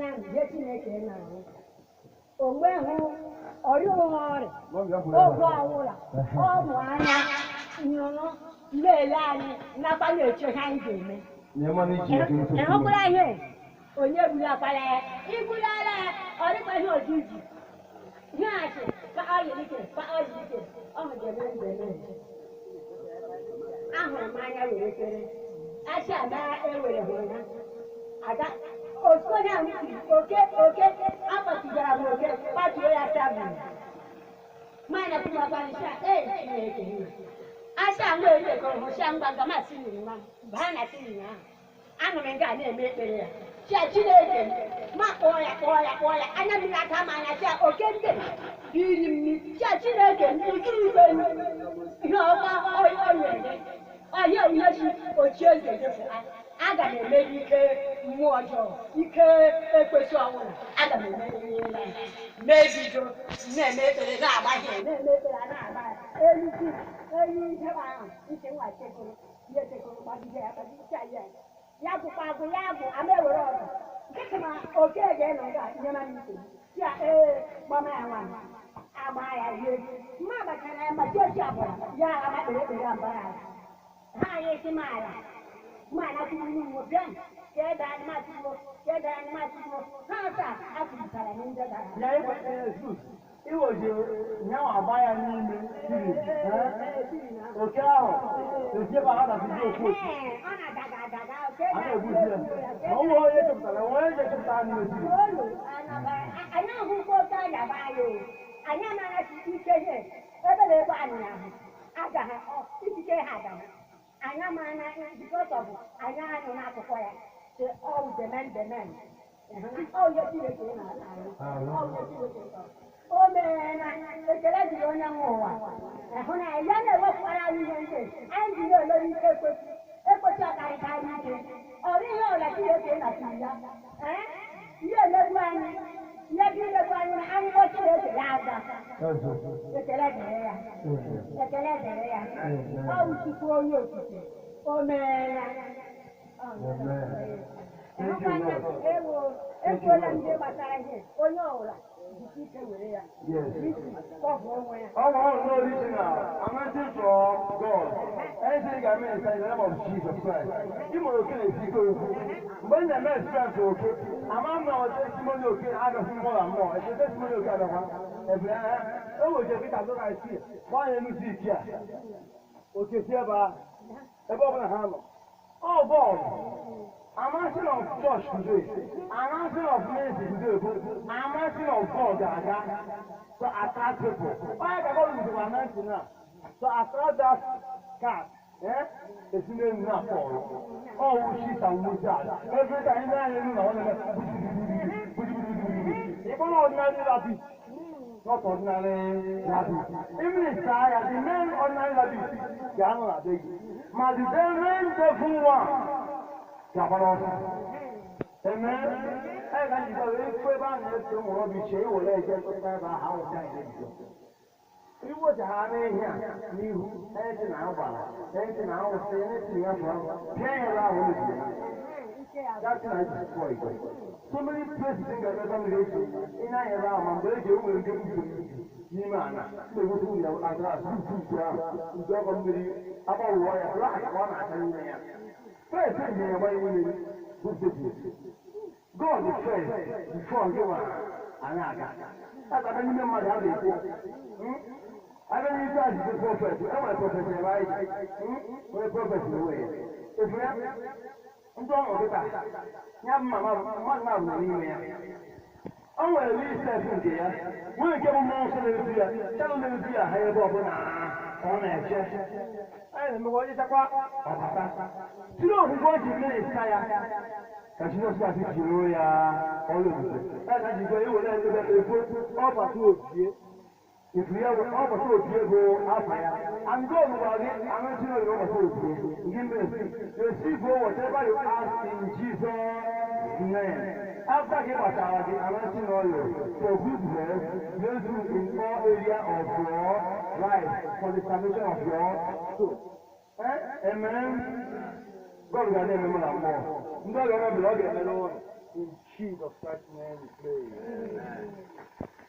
na ihe Chineke na-ahụ onwe hụ ọrịa oge ọwụla ọ bụ anya nyụrụ lele anyị nakwa na-eche ha anyị ga-eme ịhụkwara ihe onye gbulakwara ya igbulala ya ọ dịkwa ihe oji ji ihe achị ka ọ yiri ike ọ hụjere mbeme ahụrụ m anya were kere achị ama ewere hụrụ ya aga okonye ahụ tiri oke akpọtigara m oke kpatuo ya tabụl mana kumakwanisha Chineke nna asa mgbe ekekọrọ hụsịa mgbaga masị n'ima baa na sinima ahụ anụ m nga na-eme ekpere ya Chineke ma kpọọ ya anya mmiri aka ma anya chia oke ndị iri mmiri Chineke ikiri ibe ihe ọma ọyere ọhịa onye ji ochie eze jefụa aga m emeri ike mmụọ ọjọọ ike ekwesị ọnwụna aga m emeri ya mebido na-eme ekpere na-agba ihe na-eme ekpere na-agba eliti eyi ihe ahụ ike nwa chekụrụ ihe chekụrụ gbagide ya ya bụkwa agụ ya bụ ama ewere ọzọ nkịtị ma oke ga-enọ ga ihe ma n'ike ya gbama ya nwaanyị agba ya ihe mma gbachara ya ma chechi abụọ ya ama ekpere mbara ya ha anyị esi maala mana tumu mo bien ke da ni ma tumo ha ta akutara ni ndada ya iko Jesus iwo je nyawo abaya ni ime tiri oke ahụ ese ba ha da ti jo ko ona daga oke ana egusi ya o wo ye cheputara o ye cheputara ni tiri ana ba anya hu ko ta ya ba yo anya na na ti ike he ebe le ba ni ahụ aga ha ike ha da anya mana because of anya anụ n'akụkọ ya say all the men all your Chineke na-alụ o mere na ekele dịrị onye nwe ụwa hụ na ya na-ewepụkwara anyị ihe ndị anyị ji na-elori ike ekwesị akarịkarị ike ọ dị ihe ọla Chineke na-atụrụ ya ihe emegbu anyị ihe bụ imegbu anyị na anyị kpọ Chineke ya aza ekele dịrị ya ọ bụ Chukwu onye okike o meela ekwuola ndị gbasara ihe onye ọbụla ike were ya original anointing from God. Anything I mean is in the name of Jesus Christ. You will okay if you go. When the man stands okay, I'm not a testimony okay, I don't more and more. It's a testimony okay, I don't want. Oh, just because I see. Why you see here? Okay, here, above the hammer. Oh, God. I'm asking of church today. I'm asking of ministry today. I'm asking of God to attract people. Why the God is anointing now? To attract that cat. It's name not for. Oh, she's a wizard. Every time I know, it's not ordinary rabbit. Not ordinary rabbit. Even if I have the main ordinary rabbit, they are not big. But the very devil one. Amen. I can go if I have to more be shay or let get to a house. It was a honey here. You had an hour. That's an hour saying it from paying around. That's nice. So many places in the congregation in I around and break you will give you. Nimana, they will do your address. You don't believe about what I like. One I tell you. First thing they are waiting with business. God is first before you are another. That's what I remember how they do. I don't need to the prophet. I'm a prophet, right? We're a prophet in the way. If we have don't know that. I want to leave that in here. We'll give them more to tell them to be a higher bob on a chest. I don't know what is a quack. You know who's going to make Kaya? Because you know what if you know all of it. And you go, you will end up with over 2 years. If we have over 2 years, go up here. I'm going about it. I'm not sure you're over 2 years. Give me a seat. Receive whatever you ask in Jesus' name. After he was out, I'm not sure you for goodness, bless you in all areas of your life for the salvation of your soul. Amen. God will name him more. God will not be able to In Jesus Christ's name we pray.